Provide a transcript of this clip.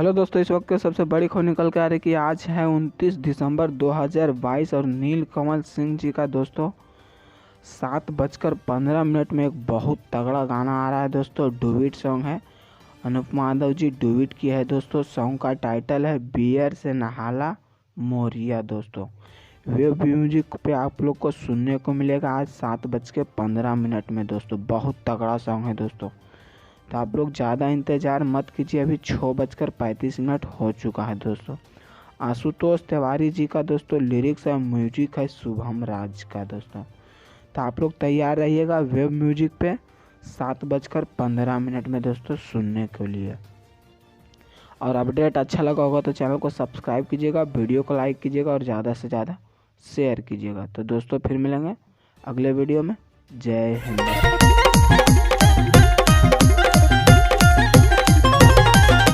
Hello दोस्तों, इस वक्त के सबसे बड़ी खबर निकल के आ रही है कि आज है 29 दिसंबर 2022 और नीलकमल सिंह जी का दोस्तों 7:15 में एक बहुत तगड़ा गाना आ रहा है दोस्तों। डुएट सॉन्ग है, अनुपमा यादव जी डुएट की है दोस्तों। सॉन्ग का टाइटल है बियर से नहाला मोरिया दोस्तों। वेब म्यूजिक पे आप लोग को सुनने को मिलेगा आज 7:15 में दोस्तों। बहुत तगड़ा सॉन्ग है दोस्तों, तो आप लोग ज़्यादा इंतज़ार मत कीजिए। अभी 6:35 हो चुका है दोस्तों। आशुतोष तिवारी जी का दोस्तों लिरिक्स और म्यूजिक है शुभम राज का दोस्तों। तो आप लोग तैयार रहिएगा वेब म्यूजिक पे 7:15 में दोस्तों सुनने के लिए। और अपडेट अच्छा लगा होगा तो चैनल को सब्सक्राइब कीजिएगा, वीडियो को लाइक कीजिएगा और ज़्यादा से ज़्यादा शेयर कीजिएगा। तो दोस्तों फिर मिलेंगे अगले वीडियो में। जय हिंद।